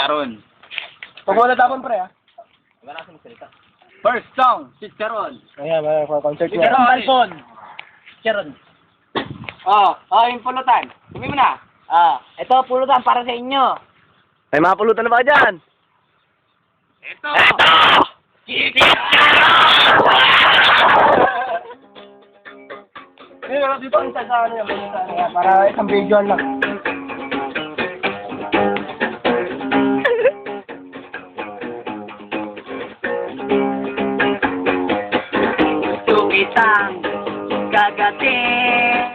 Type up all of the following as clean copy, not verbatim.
Chicharon. Pag wala tapon pre ah. Wala kasi magsalita. First song, Chicharon. Ayan, concert mo. Chicharon. Talpon. Chicharon. Yung pulutan. Tumi mo na. Ito, pulutan para sa inyo. May mga pulutan na ba dyan? Ito! Chicharon! Dito ang isa sa ano yung pulutan. Para isang visual lang. Kitang gagatin,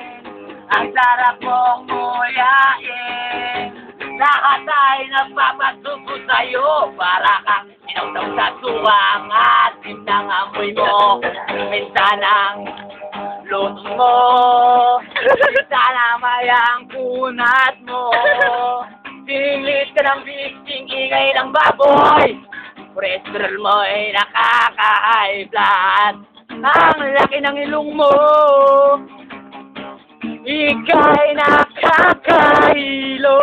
ang sarap mong nguyain. Lahat ay nagpapasubo sa'yo, para kang sinawsaw sa suwang at ng amoy mo. Minsan ang luto mo, minsan ang mayang kunat mo. Singlit ka ng bising, ingay ng baboy, cholesterol mo ay nakaka-high blood. Ang laki ng ilong mo, ika'y nakakahilo.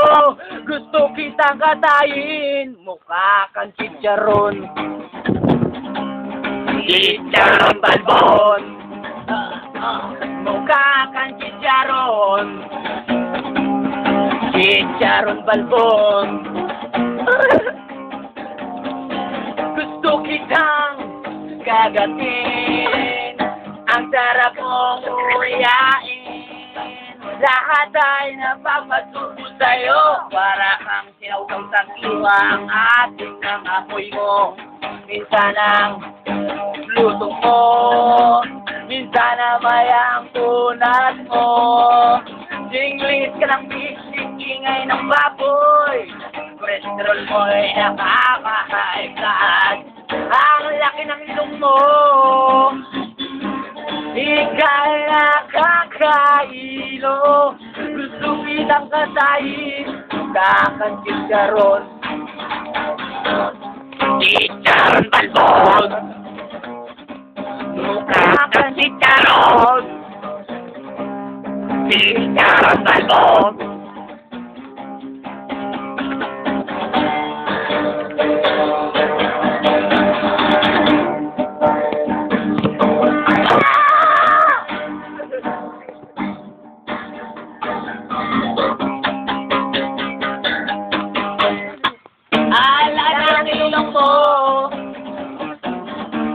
Gusto kitang katayin, mukha kang chicharon. Chicharon balbon, mukha kang chicharon. Chicharon balbon. Gusto kitang kagatin, ang sarap mong uyain. Lahat ay napapasubo sa'yo, para kang sinawsaw sa kiwang atin ng amoy mo. Minsan ang luto mo, minsan ang mayang tunat mo. Singlit ka ng bising, ingay ng baboy, cholesterol mo ay nakaka-high blood. Ang laki ng ilong mo, ika'y nakakailo. Gusto kitang katayin, kakang chicharon. Chicharon balbon, mukha kang chicharon. Chicharon balbon.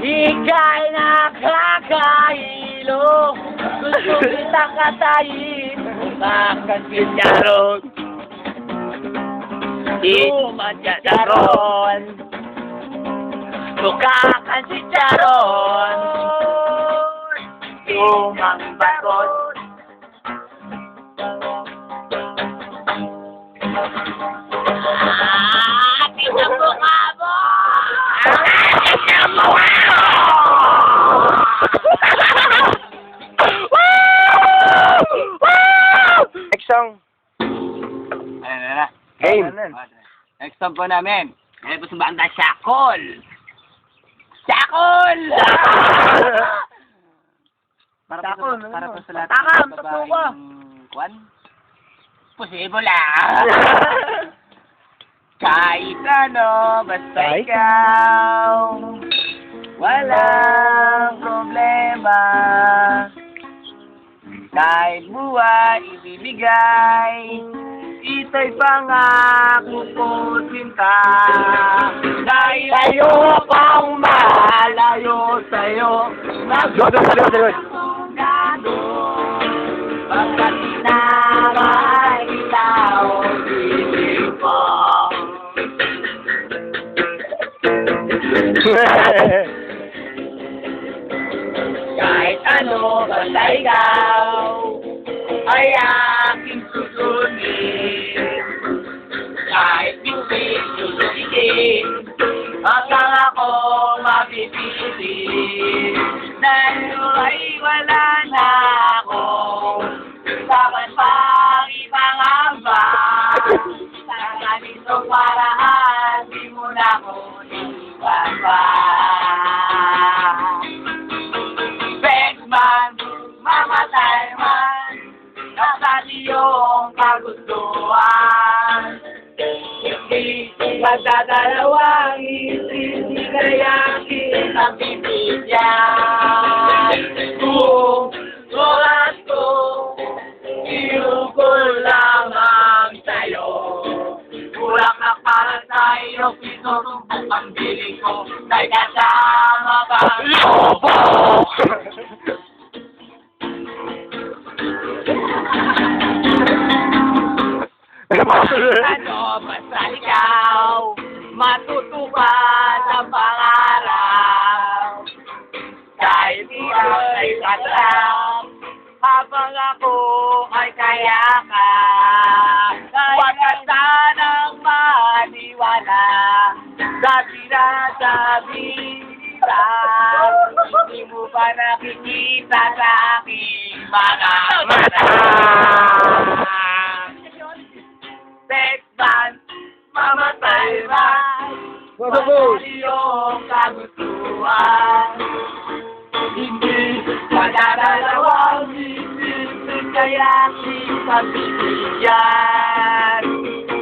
Ika'y nakakahilo. Gusto kitang katayin, bakang chicharon. Chicharon, mukha kang chicharon. Lumang bakot, tingnan mo nga mo. Tingnan mo nga mo. Next song. Ano. Game. Next song po namin. Ano po sa banda? Shakol! Shakol! Para po sa lahat ng babaeng kwan? Posible lang. Kahit ano, basta Kahit ikaw, walang problema. Kahit buhay ibibigay, ito'y pangako ko sinta. Dahil ayokong malayo sa'yo, magpapagano. Pagkat sinamay kita o bibig ko. Kahit ano, basta ikaw ay aking susunin. Kahit bibig susulitin, hanggang ako mapipitin. Dahil ay wala na ako, dapat pang ipangamba. Sa ganitong paraan, di mo na ako iwan pa. Man, mamatay man, nasa iyong kagustuhan. Di magdadalawang isip, di kaya kitang bibigyan. Kung oras ko, iugol lamang sa'yo. Bulaklak para sa'yo, pinutumpok ang biling ko, may kasama ba? Lobo! Ano basta ikaw, matutupad ang pangarap. Dahil ikaw ay katrap, habang ako ay kayakan. Huwag ka sanang maniwala sa sinasabi nila. Hindi mo ba nakikita sa aking mga mata? Sex man, mamatay man, wala iyong kagustuhan. Hindi magdadalawang isip, kaya kitang bibigyan.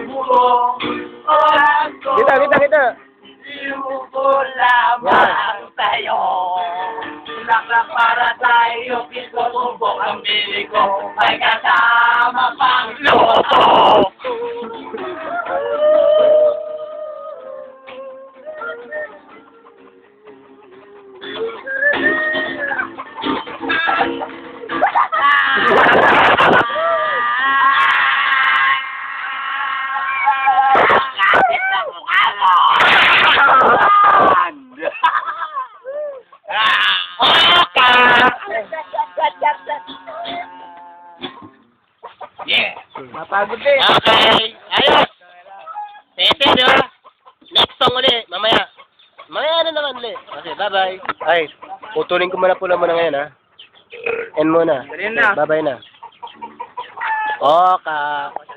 Buong oras ko, Kita. iupo lamang sa'yo. Bulaklak para sa'yo, pinutumpok ang bili ko, may kasama pang lobo. Yeah. Mapagod eh. Okay, ayos. Pwede, no? Next song ulit, mamaya. Mamaya na naman ulit. Okay, bye-bye. Ay, putunin ko muna pula muna ngayon, ha? End muna. Ganyan na. Bye-bye na. Okay.